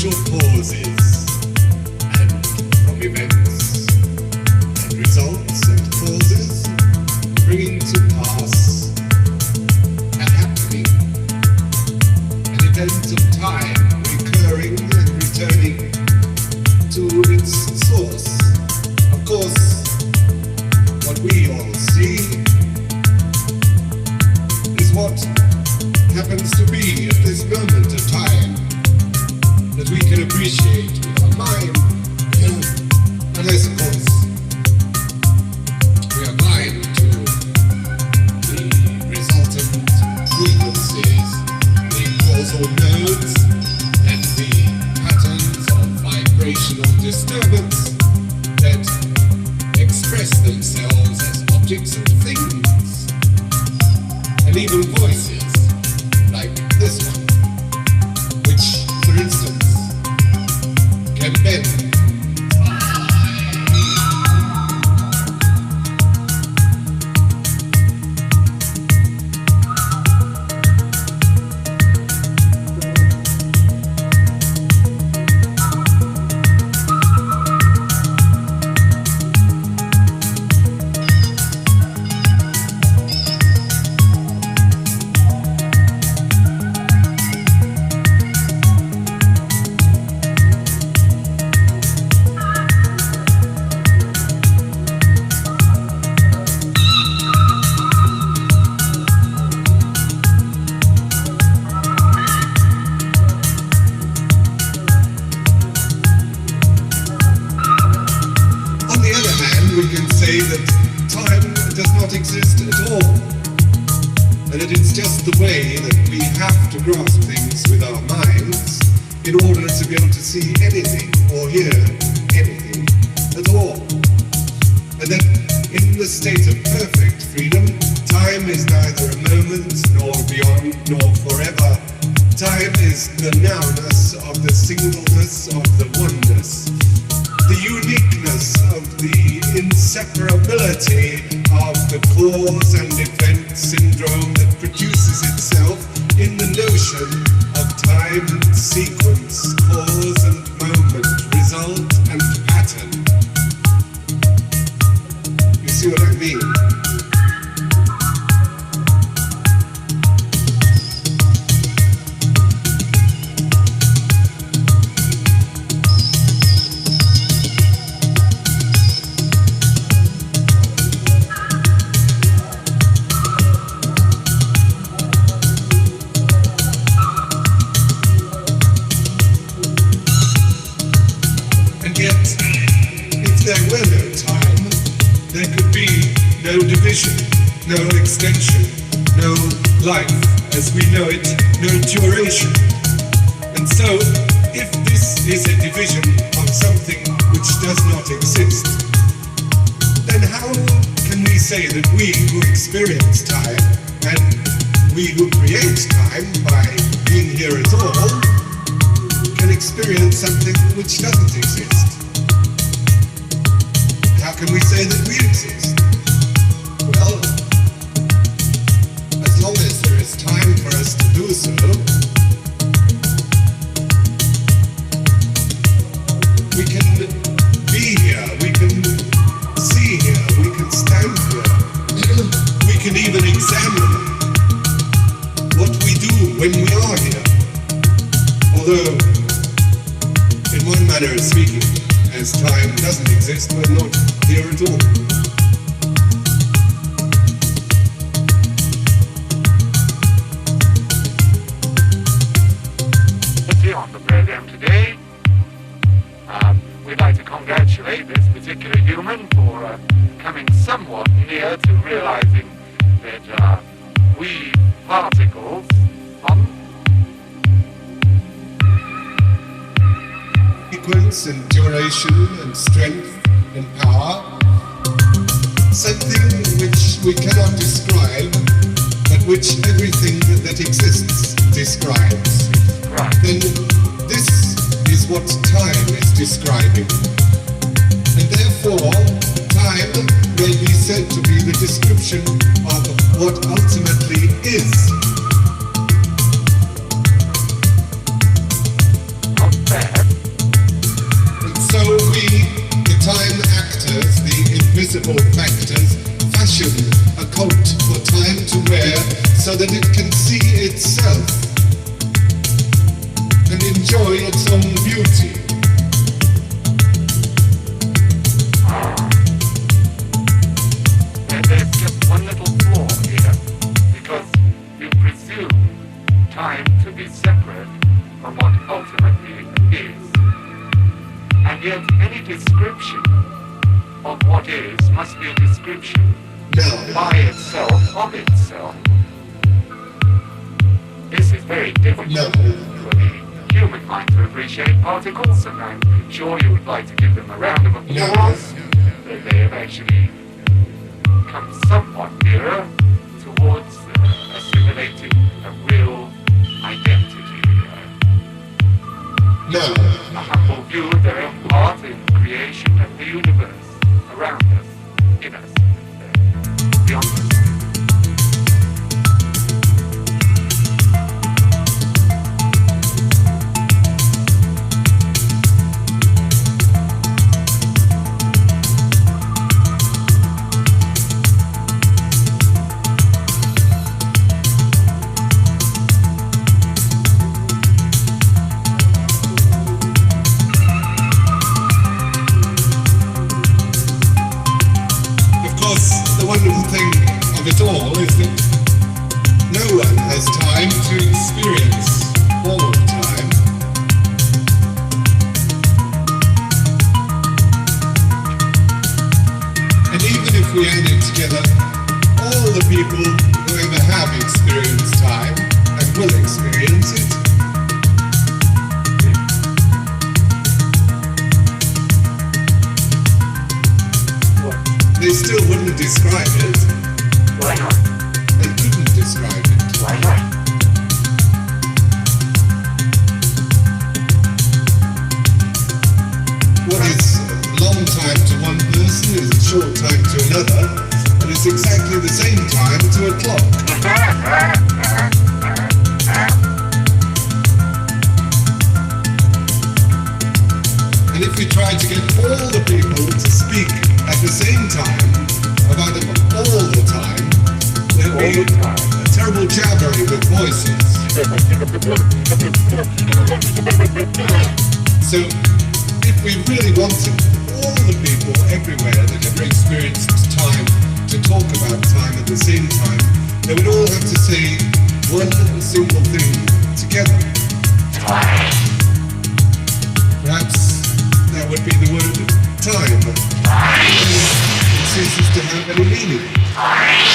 spiritual causes, and from events and results and causes, bringing to pass a happening, an event of time recurring and returning to its source. Of course, what we all see is what happens to be at this moment of time that we can appreciate with our mind, unless, of course, we are blind to the resultant frequencies, the causal nodes, and the patterns of vibrational disturbance that express themselves as objects and things, and even voices like this one, which, for instance, can bend. We can say that time does not exist at all, and that it's just the way that we have to grasp things with our minds in order to be able to see anything or hear anything at all. And that in the state of perfect freedom, time is neither a moment nor beyond nor forever. Time is the nowness of the singleness of the oneness, the uniqueness of the inseparability of the cause and effect syndrome that produces itself in the notion of time and sequence, cause and moment, result and pattern. You see what I mean? There were no time, there could be no division, no extension, no life as we know it, no duration. And so, if this is a division of something which does not exist, then how can we say that we who experience time and we who create time by being here at all can experience something which doesn't exist? How can we say that we exist? Well, as long as there is time for us to do so, we can be here, we can see here, we can stand here, we can even examine what we do when we are here. Although, in one manner of speaking, as time doesn't exist, we're not here at all. On the program today, we'd like to congratulate this particular human for coming somewhat near to realizing that we particles sequence and duration and strength and power, something which we cannot describe, but which everything that exists describes. Right. Then this is what time is describing. And therefore, time may be said to be the description of what ultimately is. Not bad. four factors fashion a coat for time to wear so that it can see itself and enjoy its own beauty. There's just one little flaw here, because you presume time to be separate from what ultimately is. And yet any description of what is must be a description by itself, of itself. This is very difficult for the human mind to appreciate particles, and I'm sure you would like to give them a round of applause that they have actually come somewhat nearer towards assimilating a real identity. A humble view of their own part in creation of the universe around us, in us, beyond us. It all is that no one has time to experience all of time. And even if we added together all the people who ever have experienced time and will experience it, they still wouldn't describe it. Why not? They couldn't describe it. Why not? What is a long time to one person is a short time to another, and it's exactly the same time to a clock. And if we tried to get all the people to speak at the same time about it all the time, there would be a terrible jabbering with voices. So, if we really wanted all the people everywhere that ever experienced time to talk about time at the same time, they would all have to say one single thing together. Perhaps that would be the word time. It ceases to have any meaning.